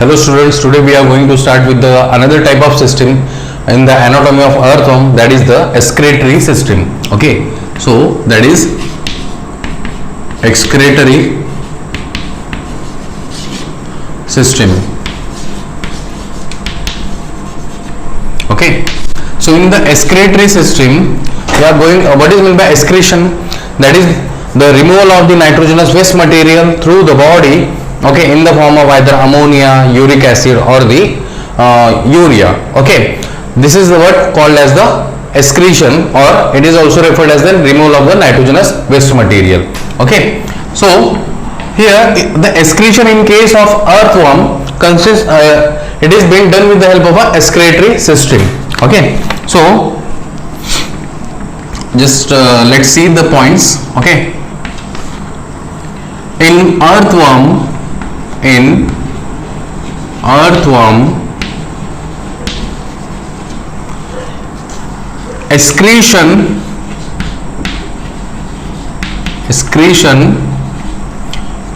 Hello students, today we are going to start with the another type of system in the anatomy of earthworm, that is the excretory system. Okay, so that is excretory system. Okay, so in the excretory system we are going, what is meant by excretion? That is the removal of the nitrogenous waste material through the body, okay, in the form of either ammonia, uric acid or the urea. Okay, this is the word called as the excretion, or it is also referred as the removal of the nitrogenous waste material. Okay, so here the excretion in case of earthworm consists, it is being done with the help of a excretory system. Okay, so just let's see the points. Okay, in earthworm, excretion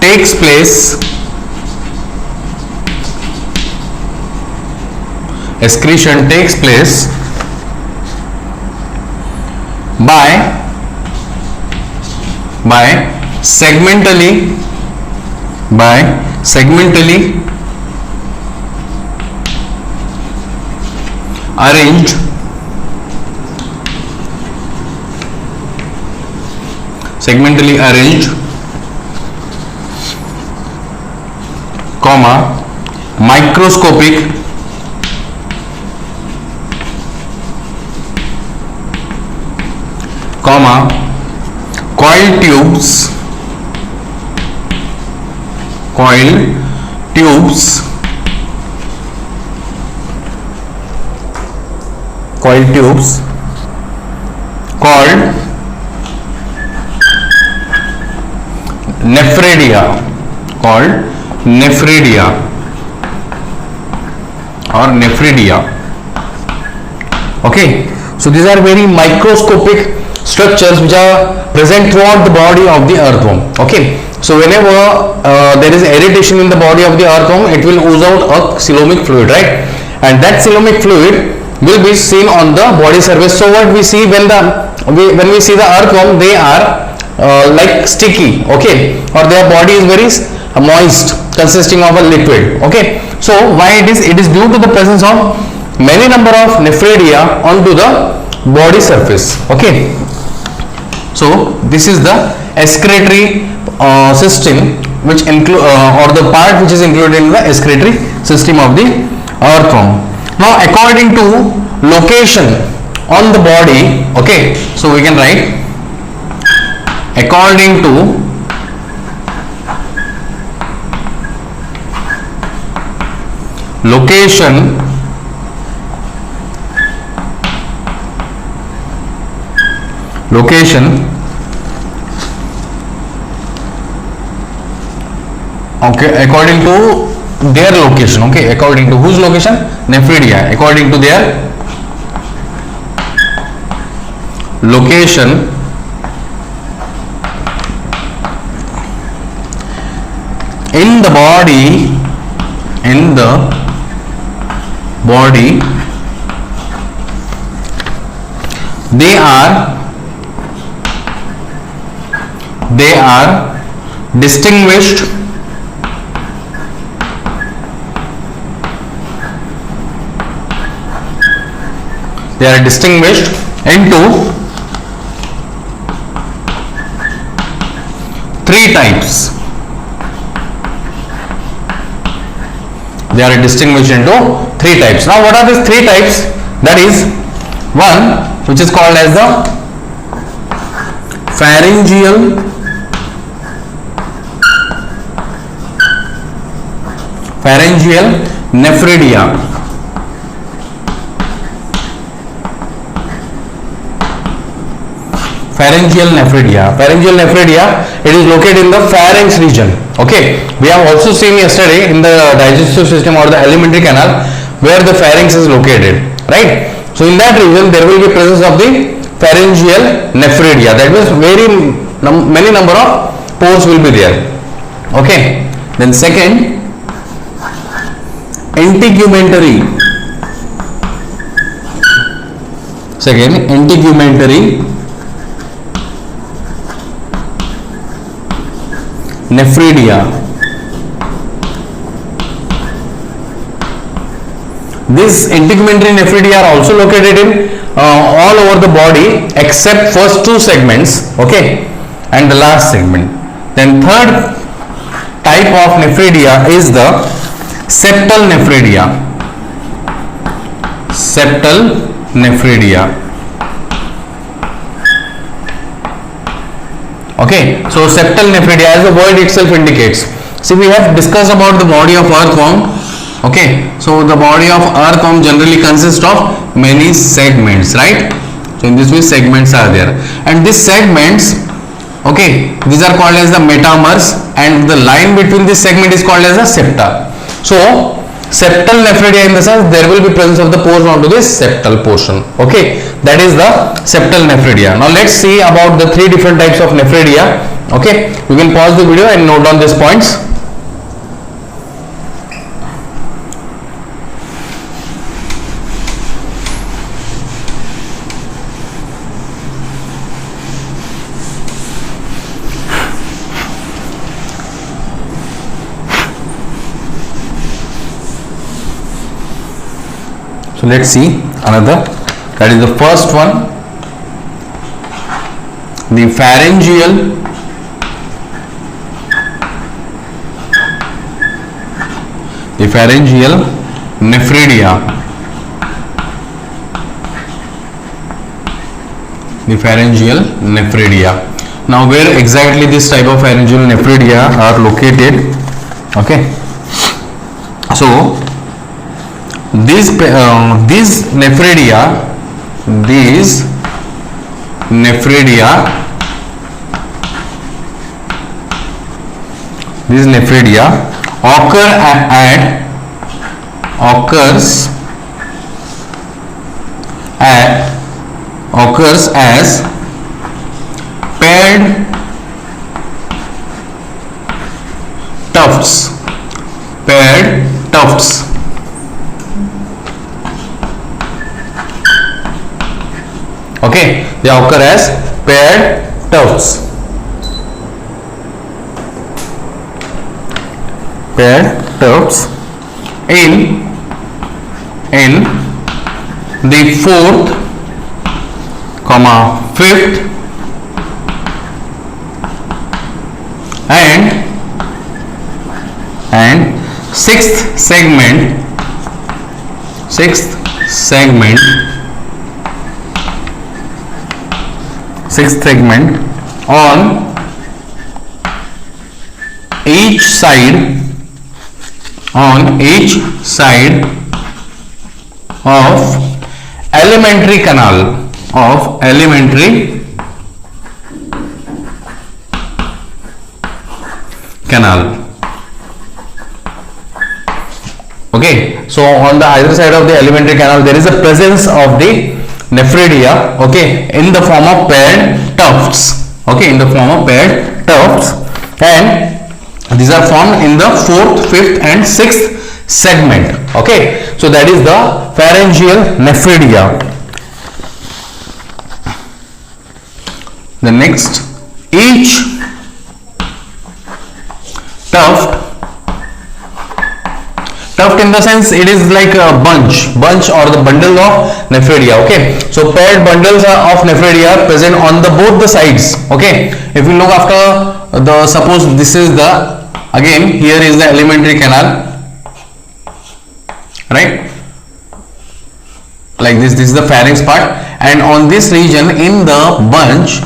takes place by segmentally arranged microscopic coil tubes called nephridia or nephridia. Okay, so these are very microscopic structures which are present throughout the body of the earthworm. Okay, so whenever there is irritation in the body of the earthworm, it will ooze out a coelomic fluid, right? And that coelomic fluid will be seen on the body surface. So what we see when we see the earthworm, they are like sticky, okay, or their body is very moist, consisting of a liquid. Okay, so why it is due to the presence of many number of nephridia onto the body surface. Okay, so this is the excretory system, which include or the part which is included in the excretory system of the earthworm. Now according to location on the body, okay, so we can write according to location okay, according to their location. Okay, according to whose location? Nephridia. According to their location, in the body, they are distinguished into three types. Now what are these three types? That is, one which is called as the pharyngeal nephridia. Pharyngeal nephridia, it is located in the pharynx region. Okay, we have also seen yesterday in the digestive system or the alimentary canal where the pharynx is located, right? So in that region there will be presence of the pharyngeal nephridia. That means many number of pores will be there. Okay. Then second, integumentary. Second, integumentary nephridia. These integumentary nephridia are also located in all over the body except first two segments, okay, and the last segment. Then third type of nephridia is the septal nephridia. Septal nephridia. Okay, so septal nephridia, as the word itself indicates. See, we have discussed about the body of earthworm. Okay, so the body of earthworm generally consists of many segments, right? So in this way segments are there, and these segments, okay, these are called as the metamers, and the line between this segment is called as the septa. So septal nephridia, in the sense there will be presence of the pores onto this septal portion, okay, that is the septal nephridia. Now let's see about the three different types of nephridia. Okay, we can pause the video and note down these points. So let's see another, that is the first one, the pharyngeal nephridia. The pharyngeal nephridia. Now where exactly this type of pharyngeal nephridia are located? Okay, so these nephridia occurs as paired tufts. Okay, they occur as paired tufts. In the fourth, fifth and sixth segment on each side of alimentary canal. Okay, so on the either side of the alimentary canal there is a presence of the nephridia, okay, in the form of paired tufts. Okay, in the form of paired tufts, and these are formed in the fourth, fifth and sixth segment. Okay, so that is the pharyngeal nephridia. The next, each tuft in the sense it is like a bunch or the bundle of nephridia. Okay, so paired bundles of nephridia present on the both the sides. Okay, if you look after the, suppose this is the, again here is the alimentary canal, right, like this is the pharynx part, and on this region in the bunch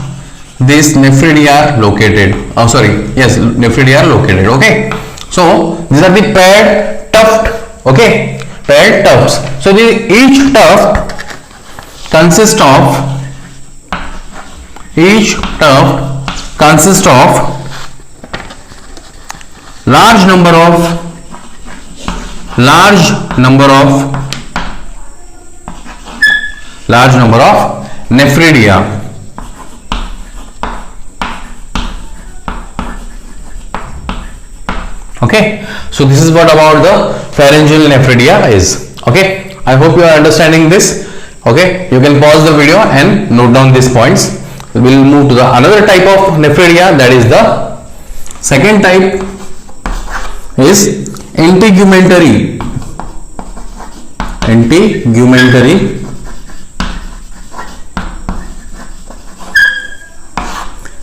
this nephridia are located. Nephridia are located. Okay, so these are the paired tuft. Okay, paired tufts. So each tuft consists of large number of nephridia. Okay, so this is what about the pharyngeal nephridia is. Okay, I hope you are understanding this. Okay, you can pause the video and note down these points. We will move to the another type of nephridia, that is the second type is integumentary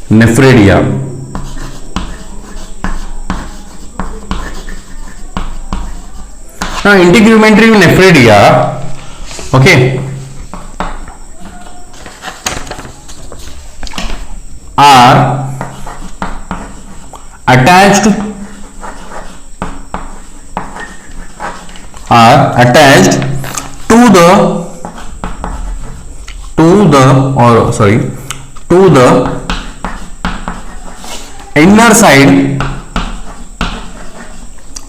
nephridia. Now integumentary nephridia, okay, are attached to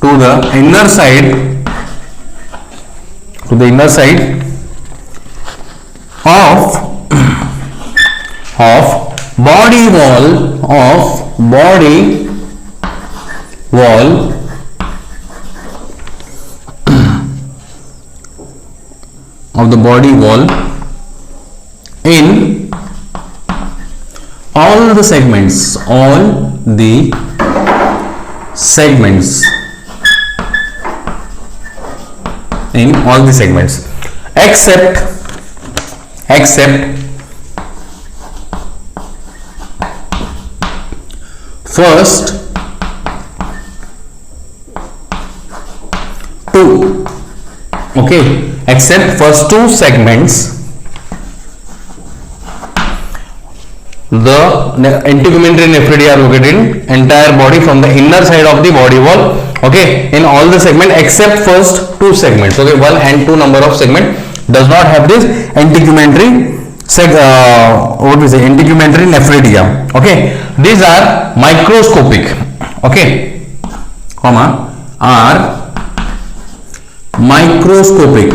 the inner side of body wall of the body wall in all the segments except first two. Okay, except first two segments, the integumentary nephridia are located in entire body from the inner side of the body wall. Okay, in all the segment except first two segments. Okay, 1 and 2 number of segment does not have this integumentary integumentary nephridia. Okay, these are microscopic. Okay, are microscopic.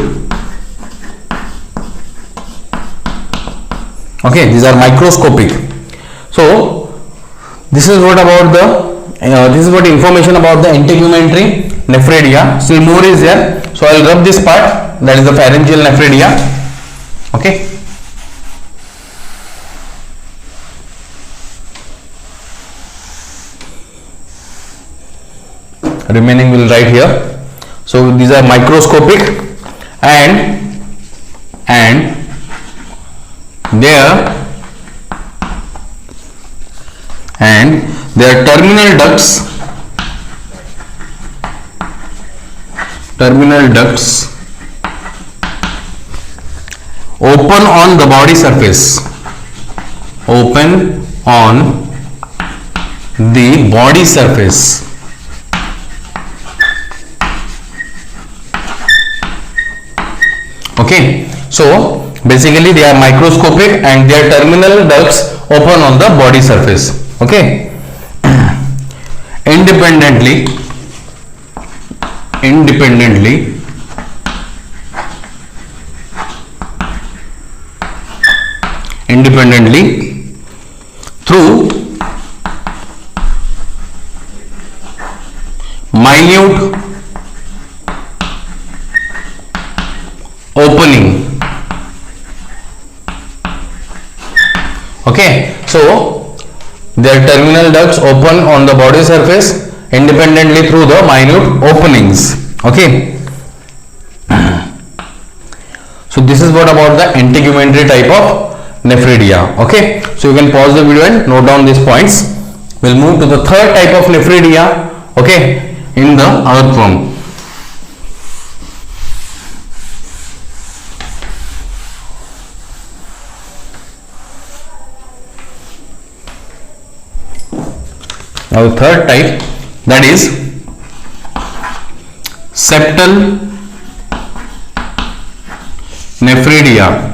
Okay, these are microscopic. So this is what about the this is what information about the integumentary nephridia. Still more is there, so I will rub this part, that is the pharyngeal nephridia. Okay, remaining will write here. So these are microscopic and their terminal ducts open on the body surface. Okay, so basically they are microscopic and their terminal ducts open on the body surface. Okay, independently through minute opening. Okay, so their terminal ducts open on the body surface independently through the minute openings. Okay, so this is what about the integumentary type of nephridia. Okay, so you can pause the video and note down these points. We'll move to the third type of nephridia. Okay, in the earthworm. Now the third type, that is septal nephridia.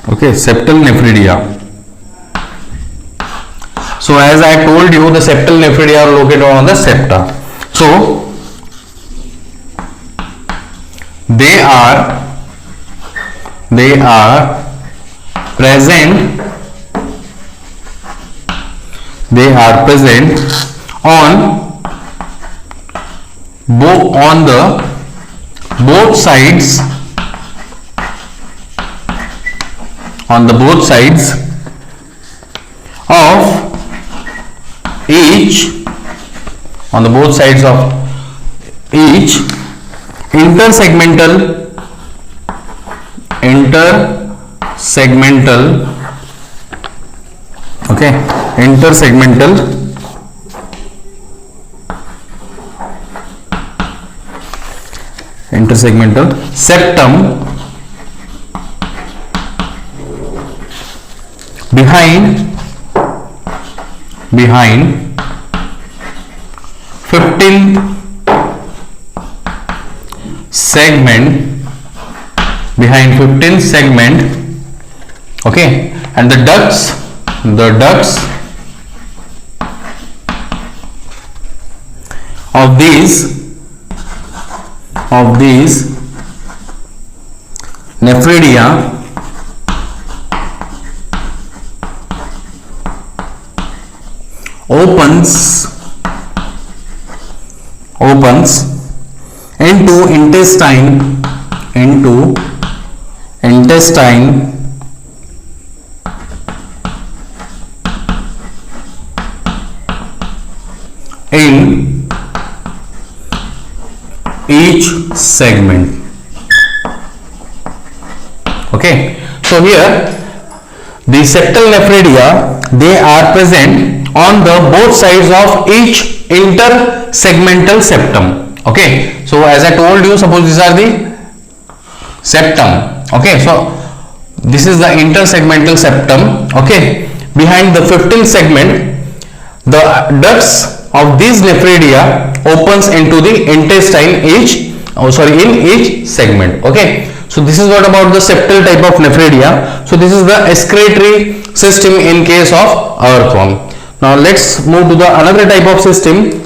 Okay, septal nephridia. So as I told you, the septal nephridia are located on the septa. So they are present they are present on the both sides, on the both sides of each, on the both sides of each intersegmental okay, intersegmental septum behind 15th segment, okay, and the ducts of these nephridia opens into intestine in each segment. Okay, so here the septal nephridia, they are present on the both sides of each intersegmental septum. Okay, so as I told you, suppose these are the septum. Okay, so this is the intersegmental septum. Okay, behind the 15th segment, the ducts of these nephridia opens into the intestine in each segment. Okay, so this is what about the septal type of nephridia. So this is the excretory system in case of earthworm. Now let's move to the another type of system.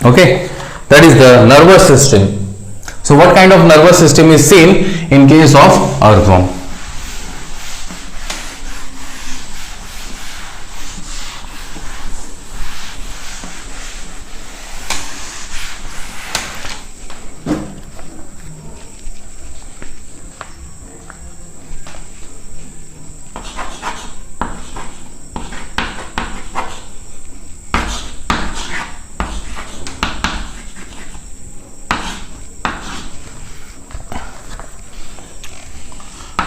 Okay, that is the nervous system. So what kind of nervous system is seen in case of earthworm?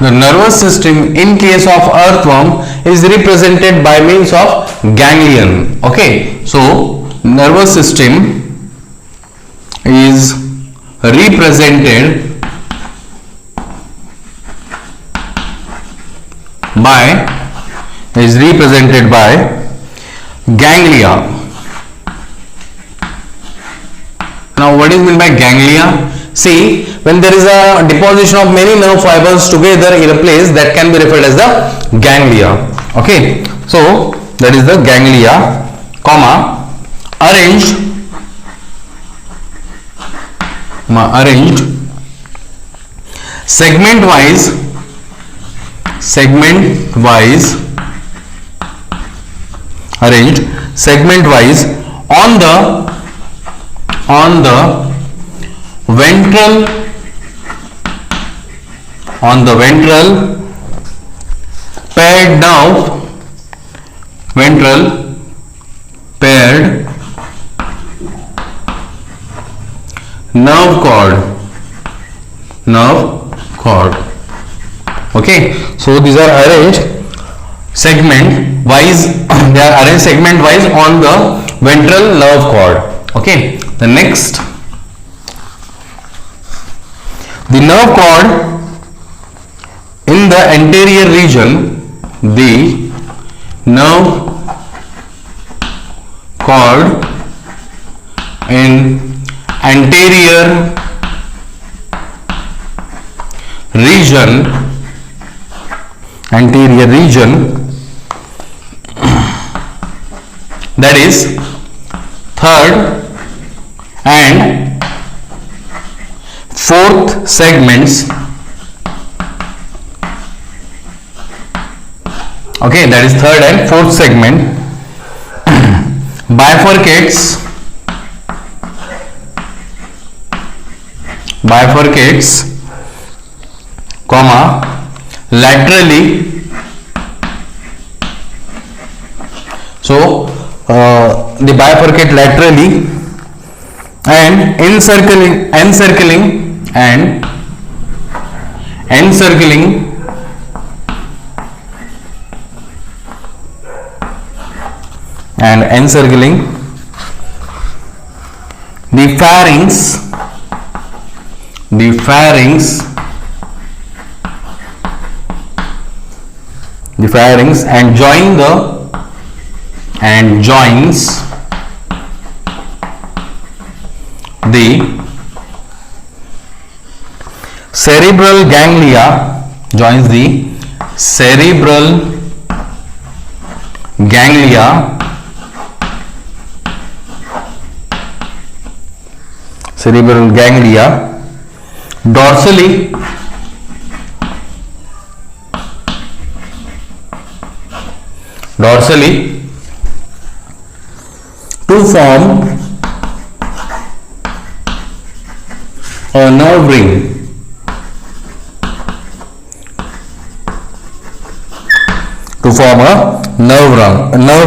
The nervous system in case of earthworm is represented by means of ganglion. Okay, so nervous system is represented by ganglia. Now what is meant by ganglia? See, when there is a deposition of many nerve fibers together in a place, that can be referred as the ganglia. Okay, so that is the ganglia, comma, arranged segment wise on the ventral paired nerve cord. Okay, so these are arranged segment wise they are arranged segment wise on the ventral nerve cord. Okay, the next, the nerve cord in the anterior region, the nerve cord in anterior region, that is third and fourth segments Okay, that is third and fourth segment, bifurcates comma laterally. So they bifurcate laterally and encircling and encircling the pharynx and joins the cerebral ganglia, dorsally to form a nerve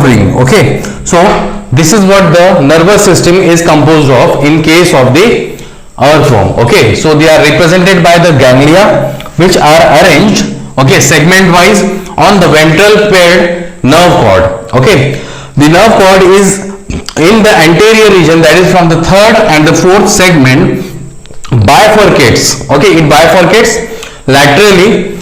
ring. Okay, so this is what the nervous system is composed of in case of the earthworm. Okay, so they are represented by the ganglia, which are arranged, okay, segment wise on the ventral paired nerve cord. Okay, the nerve cord is in the anterior region, that is from the third and the fourth segment, bifurcates. Okay, it bifurcates laterally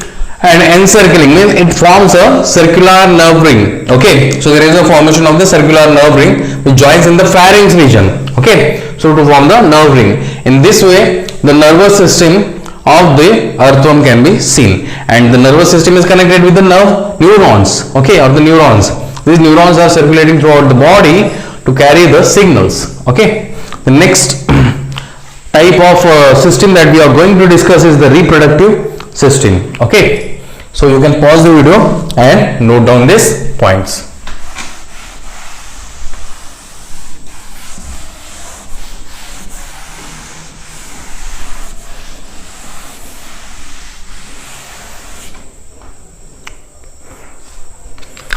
and encircling, means it forms a circular nerve ring. Okay, so there is a formation of the circular nerve ring which joins in the pharynx region. Okay, so to form the nerve ring, in this way the nervous system of the earthworm can be seen, and the nervous system is connected with the neurons. Okay, or the neurons. These neurons are circulating throughout the body to carry the signals. Okay, the next type of system that we are going to discuss is the reproductive system. Okay, so you can pause the video and note down these points.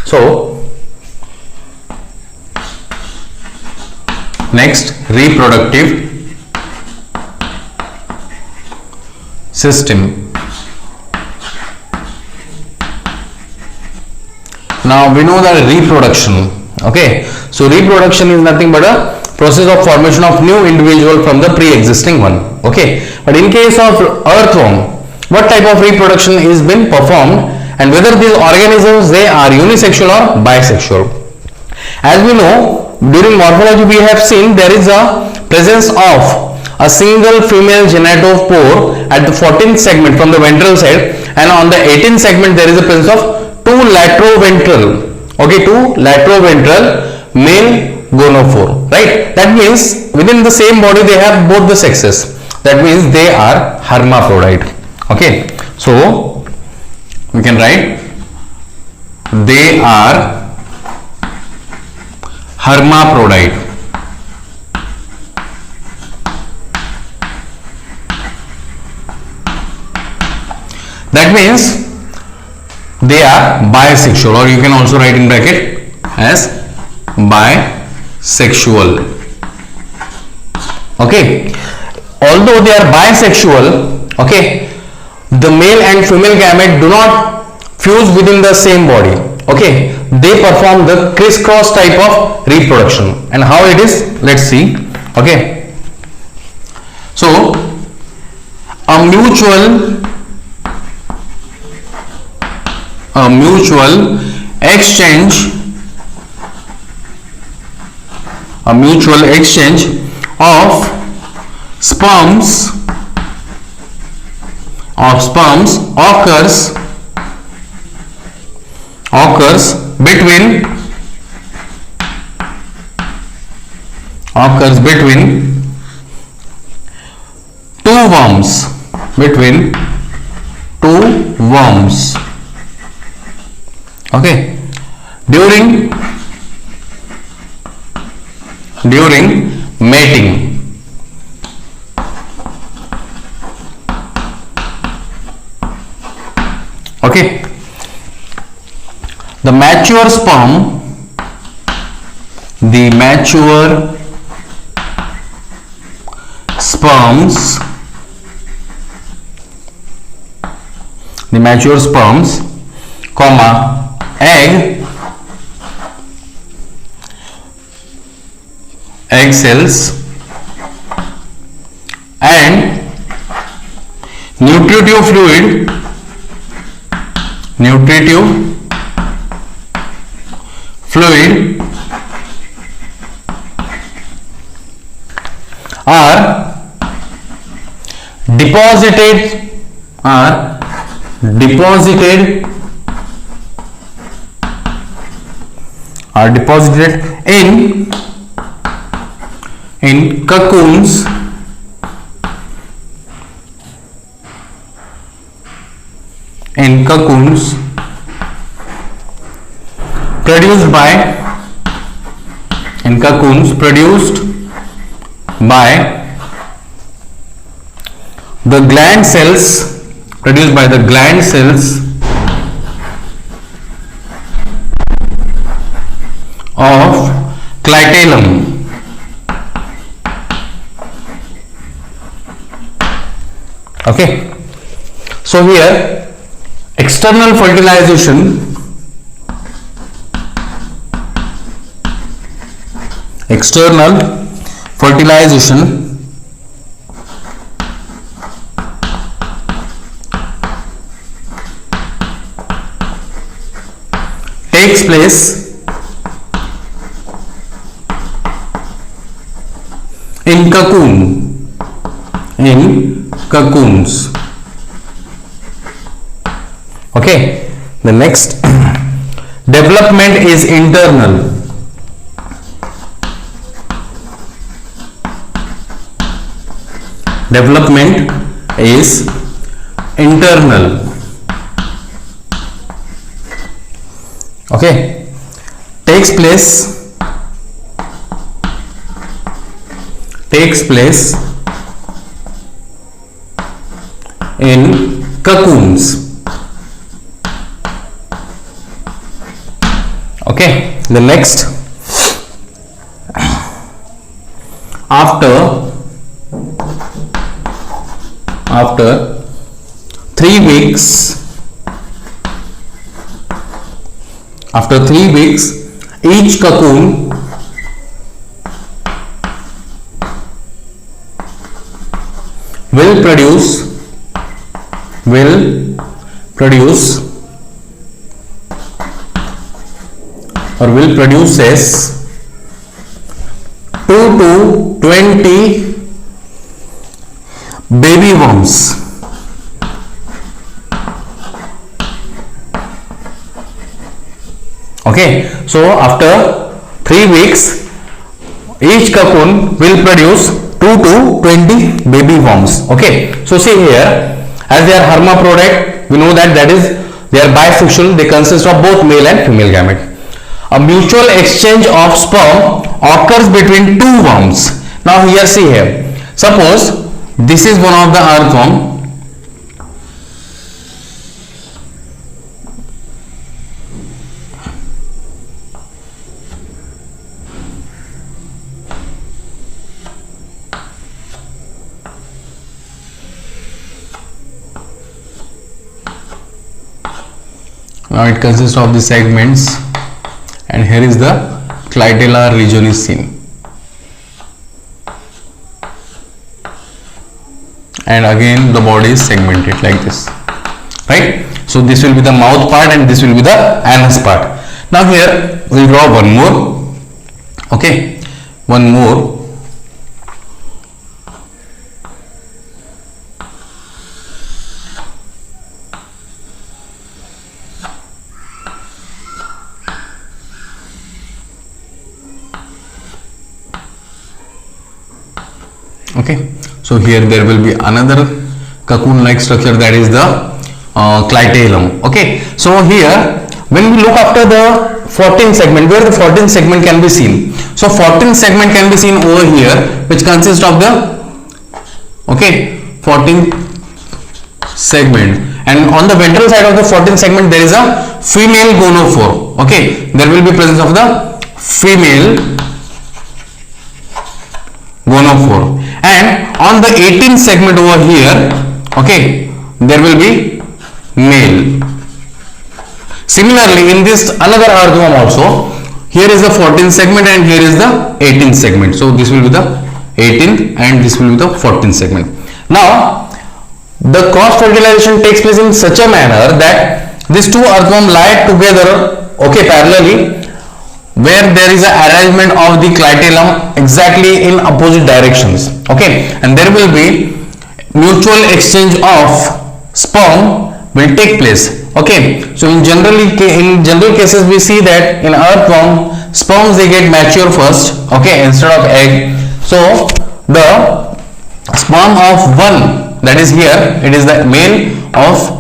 So next, reproductive system. Now we know that reproduction. Okay, so reproduction is nothing but a process of formation of new individual from the pre-existing one. Okay, but in case of earthworm, what type of reproduction is been performed, and whether these organisms they are unisexual or bisexual? As we know, during morphology we have seen there is a presence of a single female genitophore at the 14th segment from the ventral side, and on the 18th segment there is a presence of two latroventral male gonophore, right? That means within the same body they have both the sexes. That means they are hermaphrodite. Okay, so we can write they are hermaphrodite. That means they are bisexual, or you can also write in bracket as bisexual. Okay, although they are bisexual, okay, the male and female gamete do not fuse within the same body. Okay, they perform the crisscross type of reproduction, and how it is, let's see. Okay, so a mutual exchange of sperms occurs between two worms. Okay, during mating. Okay, the mature sperm, the mature sperms, comma, egg cells and nutritive fluid are deposited in cocoons produced by the gland cells of clitellum. Okay, so here external fertilization takes place in cocoons. Okay, the next development is internal. Okay, takes place in cocoons. Okay, the next, after 3 weeks, each cocoon will produces 2 to 20 baby worms. Okay, so after 3 weeks each cocoon will produce 2 to 20 baby worms. Okay, so see here, as they are hermaphrodite, we know that is they are bisexual, they consist of both male and female gamete. A mutual exchange of sperm occurs between two worms. Now here, see here, suppose this is one of the earthworm. Now it consists of the segments, and here is the clitellar region is seen, and again the body is segmented like this, right? So this will be the mouth part and this will be the anus part. Now here we will draw one more. Okay, one more. Okay, so here there will be another cocoon like structure, that is the clitellum. Okay, so here When we look after the 14th segment, where the 14th segment can be seen. So 14th segment can be seen over here, which consists of the 14th segment, and on the ventral side of the 14th segment there is a female gonophore. There will be presence of the female gonophore, and on the 18th segment over here, there will be male. Similarly, in this another earthworm also, here is the 14th segment and here is the 18th segment. So this will be the 18th and this will be the 14th segment. Now the cross fertilization takes place in such a manner that these two earthworms lie together parallelly, where there is an arrangement of the clitellum exactly in opposite directions, and there will be mutual exchange of sperm will take place. So in general cases we see that in earthworm sperms they get mature first, instead of egg. So the sperm of one, that is here, it is the male of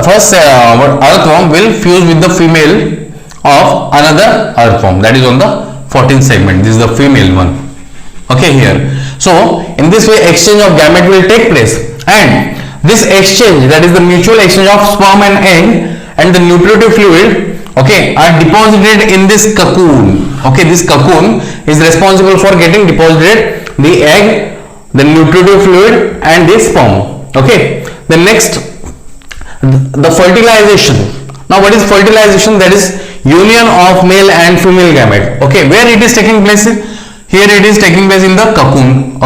first earthworm will fuse with the female of another earthworm, that is on the 14th segment. This is the female one, here. So in this way exchange of gamete will take place, and this exchange, that is the mutual exchange of sperm and egg and the nutritive fluid, are deposited in this cocoon. This cocoon is responsible for getting deposited the egg, the nutritive fluid and the sperm. The next, the fertilization. Now what is fertilization? That is union of male and female gamete. Where it is taking place? Here it is taking place in the cocoon.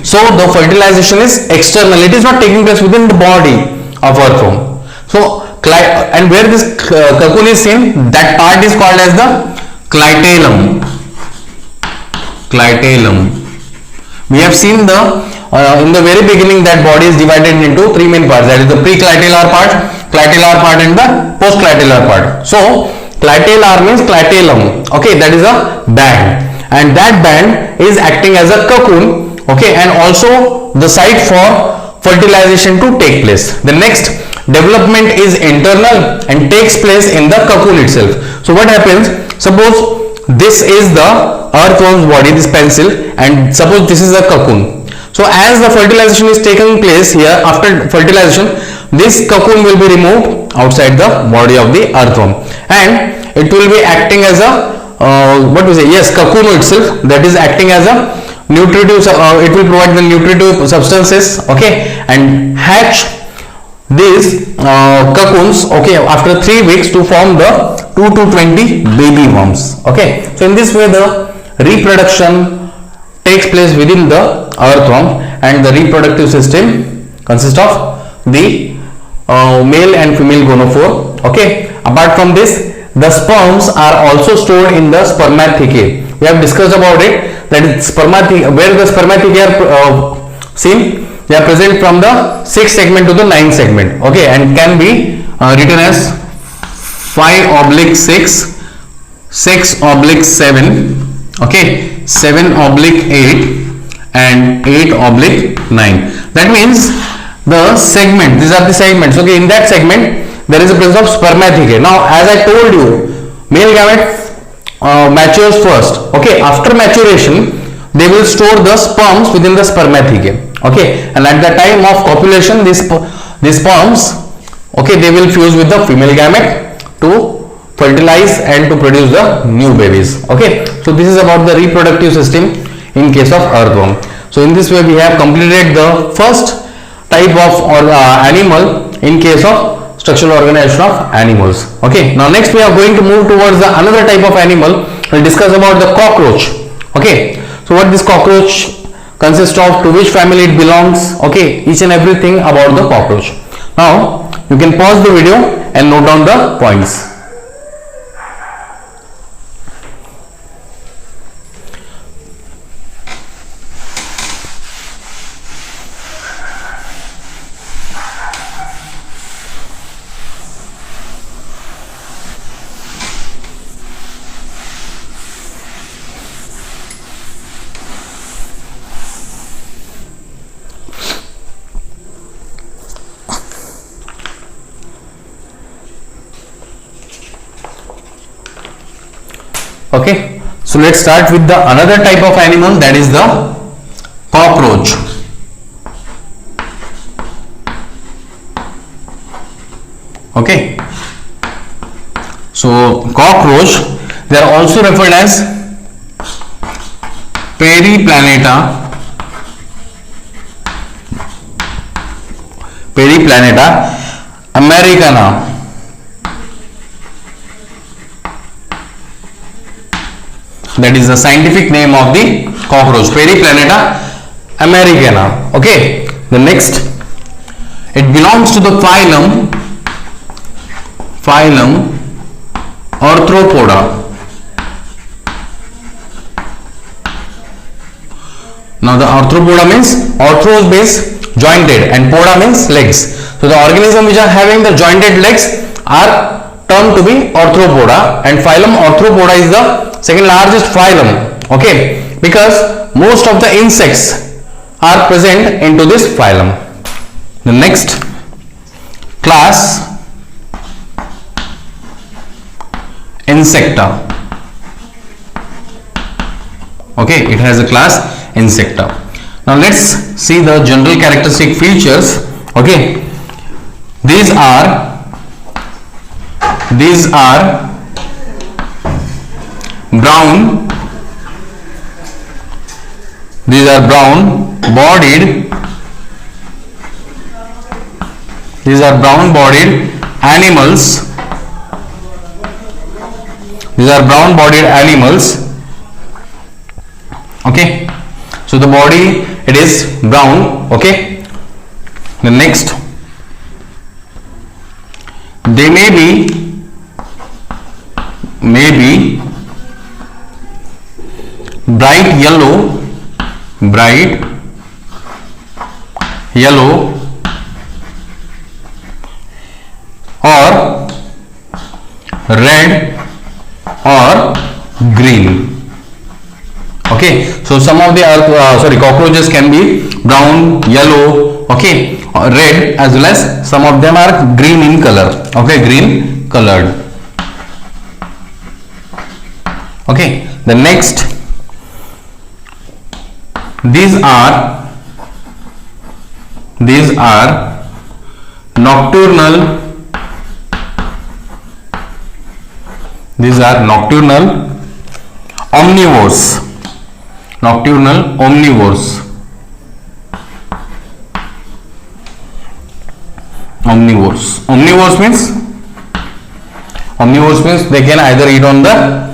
So the fertilization is external, it is not taking place within the body of earthworm. So and where this cocoon is seen, that part is called as the clitellum. We have seen the in the very beginning that body is divided into three main parts, that is the preclitellar part, clitellar part and the postclitellar part. So clitellar means clitellum, that is a band, and that band is acting as a cocoon, and also the site for fertilization to take place. The next development is internal and takes place in the cocoon itself. So what happens, suppose this is the earthworm's body, this pencil, and suppose this is a cocoon. So as the fertilization is taking place here, after fertilization this cocoon will be removed outside the body of the earthworm, and it will be acting as a cocoon itself, that is acting as a nutritive, it will provide the nutritive substances, and hatch these cocoons, after 3 weeks to form the 2 to 20 baby worms. So in this way the reproduction takes place within the earthworm, and the reproductive system consists of the male and female gonophore. Apart from this, the sperms are also stored in the spermathecae. We have discussed about it, that is spermathecae, where the spermathecae are seen, they are present from the 6th segment to the 9th segment, and can be written as 5/6, 6/7, 7/8 and 8/9. That means the segment, these are the segments, in that segment there is a presence of spermathecae. Now as I told you, male gamete matures first, after maturation they will store the sperms within the spermathecae, and at the time of copulation these sperms, they will fuse with the female gamete to fertilize and to produce the new babies. So this is about the reproductive system in case of earthworm. So in this way we have completed the first type of animal in case of structural organization of animals. Now next we are going to move towards the another type of animal. We'll discuss about the cockroach. So what this cockroach consists of, to which family it belongs, each and everything about the cockroach. Now you can pause the video and note down the points. Okay, so let's start with the another type of animal, that is the cockroach. Okay, so cockroach, they are also referred as Periplaneta americana. That is the scientific name of the cockroach, Periplaneta americana. Okay, the next, it belongs to the phylum Arthropoda. Now the arthropoda means arthros means jointed and poda means legs. So the organism which are having the jointed legs are termed to be arthropoda, and phylum Arthropoda is the second largest phylum. Okay, because most of the insects are present into this phylum. The next class, Insecta. Okay, it has a class Insecta. Now let's see the general characteristic features. Okay, these are brown. These are brown bodied. These are brown bodied animals. These are brown bodied animals. Okay, so the body, it is brown. Okay, the next, they may be bright yellow or red or green. Okay, so some of the cockroaches can be brown, yellow, okay, or red, as well as some of them are green in color. Okay, green colored. Okay, the next, these are nocturnal. These are nocturnal omnivores. Nocturnal omnivores. Omnivores means they can either eat on the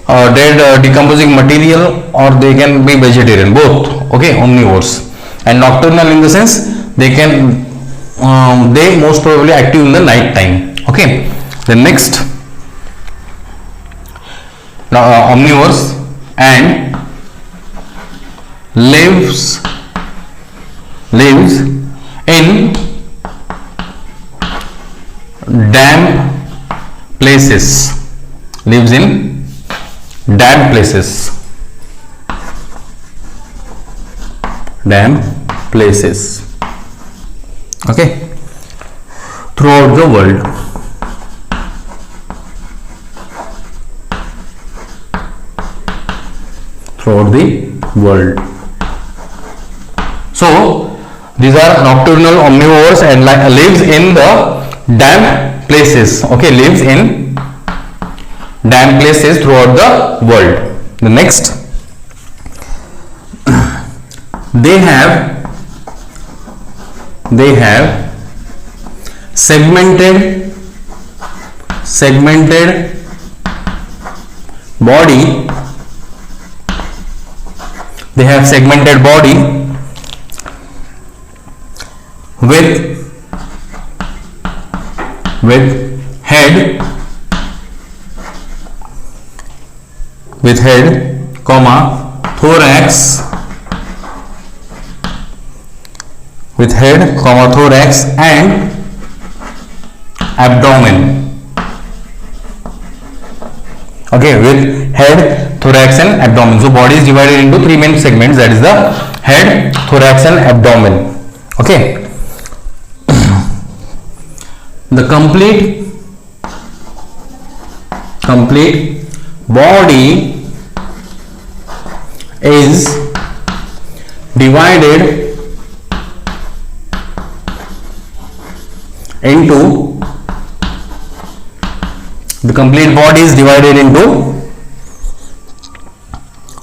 dead decomposing material, or they can be vegetarian, both. Okay, omnivores. And nocturnal in the sense they can they most probably active in the night time. Okay, the next, now omnivores, and lives in damp places. Lives in damp places. Okay, throughout the world. So these are nocturnal omnivores and lives in the damp places. Okay, lives in damp places throughout the world. The next, they have segmented body. They have segmented body with head, comma, thorax, and abdomen. Okay, with head, thorax and abdomen. So body is divided into three main segments, that is the head, thorax and abdomen. Okay, the complete body is divided into, the complete body is divided into,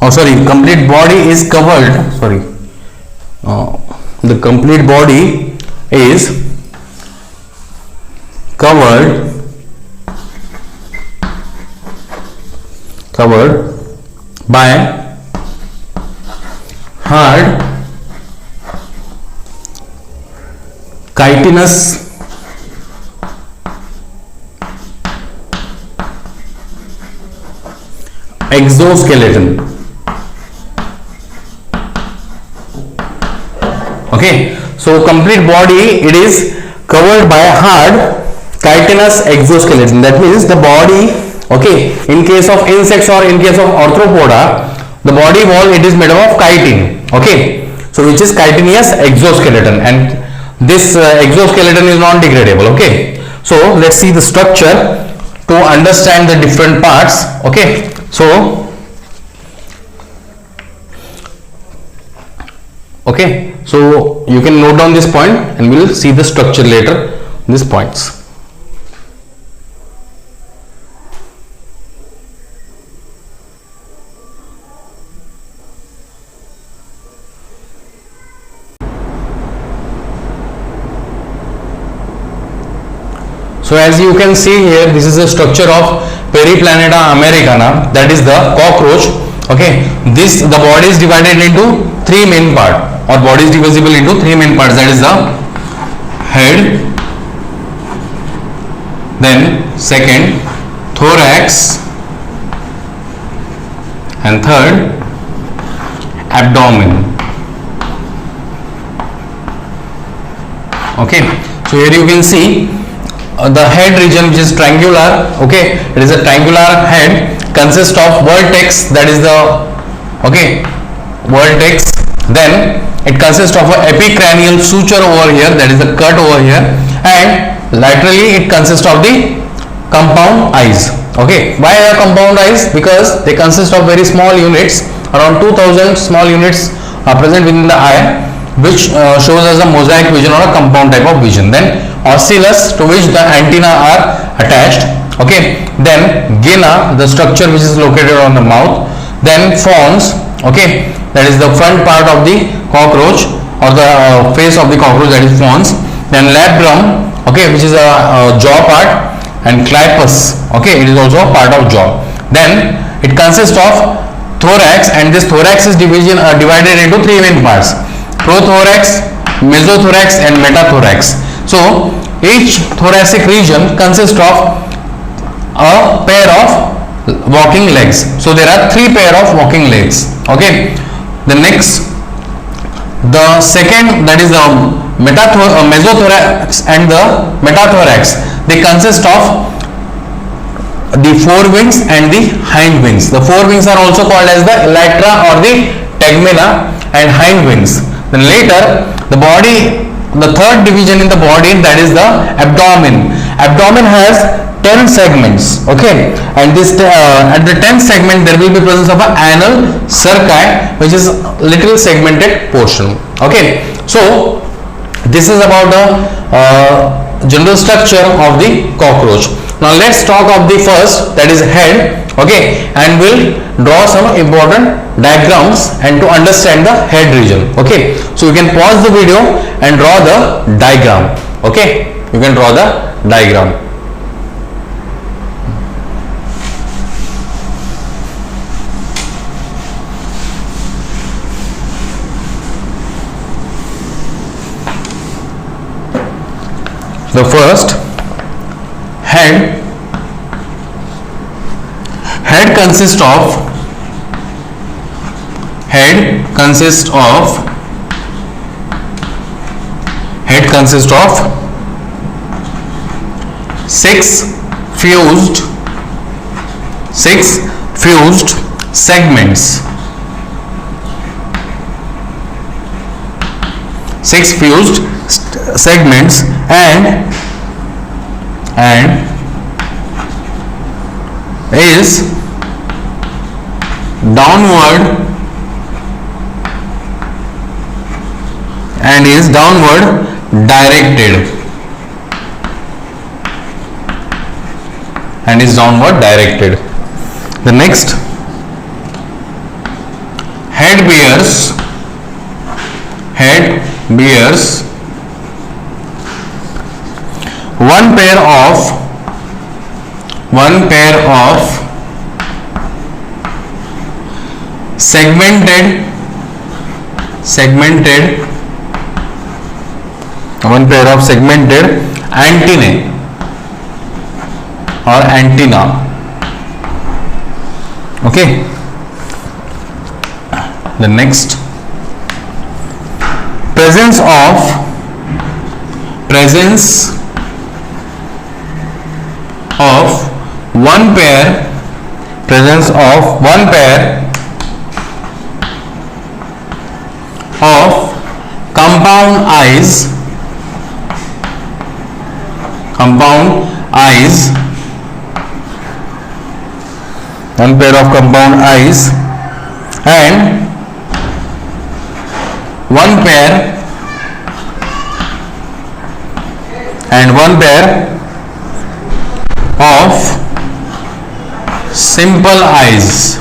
oh sorry, complete body is covered, sorry, the complete body is covered by hard chitinous exoskeleton. Okay, so complete body, it is covered by a hard chitinous exoskeleton. That means the body, okay, in case of insects or in case of arthropoda, the body wall, it is made up of chitin. Okay, so which is chitinous exoskeleton, and this exoskeleton is non-degradable. Okay, so let's see the structure to understand the different parts. Okay, so okay, so you can note down this point and we will see the structure later, these points. So as you can see here, this is the structure of Periplaneta americana, that is the cockroach. Okay, the body is divided into three main parts, or body is divisible into three main parts, that is the head, then second thorax, and third abdomen. Okay, so here you can see the head region, which is triangular. Okay, it is a triangular head, consists of vertex, that is the, okay, vertex, then it consists of an epicranial suture over here, that is the cut over here, and laterally it consists of the compound eyes. Okay, why are compound eyes? Because they consist of very small units, around 2000 small units are present within the eye, which shows as a mosaic vision or a compound type of vision. Then ocellus, to which the antenna are attached. Okay, then gena, the structure which is located on the mouth. Then fons, okay, that is the front part of the cockroach, or the face of the cockroach, that is fons. Then labrum, okay, which is a jaw part, and clypeus, okay, it is also a part of jaw. Then it consists of thorax, and this thorax is divided into three main parts: prothorax, mesothorax, and metathorax. So each thoracic region consists of a pair of walking legs. So there are three pair of walking legs. Okay, the next, the second, that is the mesothorax and the metathorax, they consist of the forewings and the hind wings. The forewings are also called as the elytra or the tegmenta, and hind wings. Then later, the body, the third division in the body, that is the abdomen. Abdomen has 10 segments. Okay, and this at the 10th segment there will be presence of an anal cerci, which is little segmented portion. Okay, so this is about the general structure of the cockroach. Now let's talk of the first, that is head. Okay, and we'll draw some important diagrams and to understand the head region. Okay, so you can pause the video and draw the diagram. Okay, you can draw the diagram. The first, head consists of six fused segments. Six fused segments and is downward and is downward directed and is downward directed. The next, head bears one pair of segmented antennae or antenna. Okay. The next, presence of one pair of compound eyes one pair of compound eyes and one pair of simple eyes.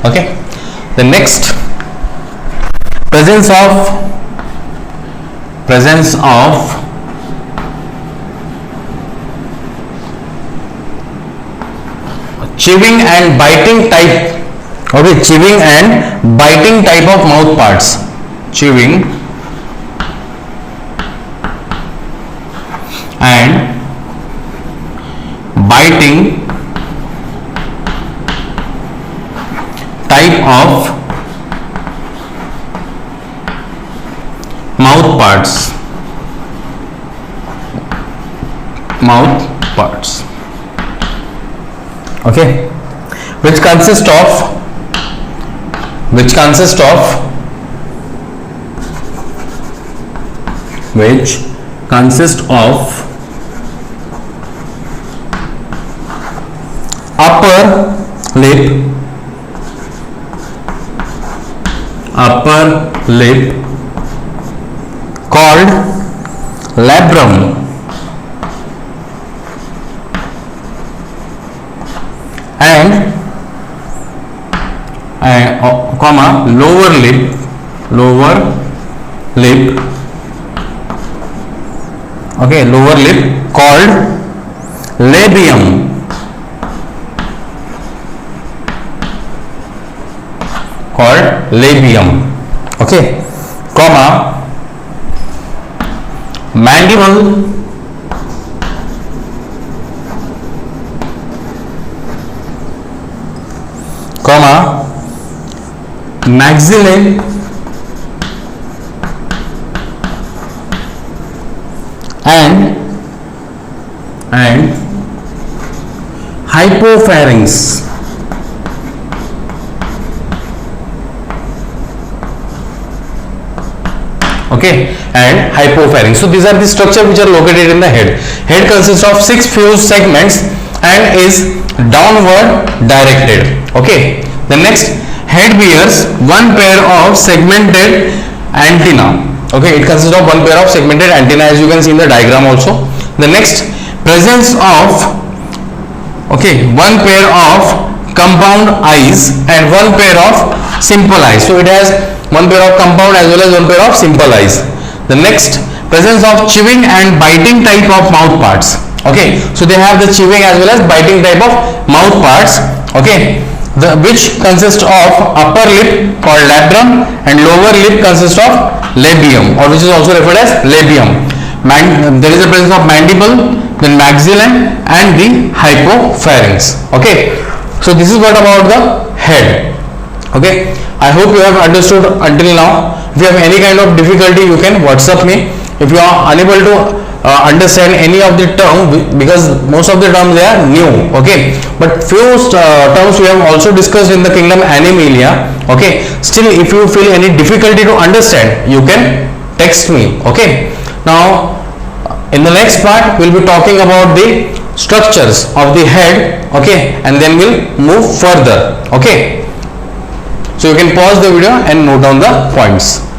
Okay. The next, presence of chewing and biting type. Okay, chewing and biting type of mouth parts. Chewing and biting type of mouth parts. Okay, which consist of upper lip called labrum and lower lip okay, lower lip called labium. Okay, comma mandible comma maxillae and hypopharynx. Okay, and hypopharynx. So these are the structure which are located in the head. Head consists of 6 fused segments and is downward directed. Okay. The next, head bears one pair of segmented antenna. Okay, it consists of one pair of segmented antenna, as you can see in the diagram also. The next, presence of one pair of compound eyes and one pair of simple eyes. So it has one pair of compound as well as one pair of simple eyes. The next, presence of chewing and biting type of mouth parts. Okay, so they have the chewing as well as biting type of mouth parts. Okay, which consist of upper lip called labrum and lower lip consists of labium, or which is also referred as labium. There is a presence of mandible, then maxilla and the hypopharynx. Okay, so this is what about the head. Okay, I hope you have understood until now. If you have any kind of difficulty, you can WhatsApp me. If you are unable to understand any of the term, because most of the terms they are new, okay, but few terms we have also discussed in the kingdom Animalia. Okay, still if you feel any difficulty to understand, you can text me. Okay, now in the next part we'll be talking about the structures of the head, okay, and then we'll move further. Okay, so you can pause the video and note down the points.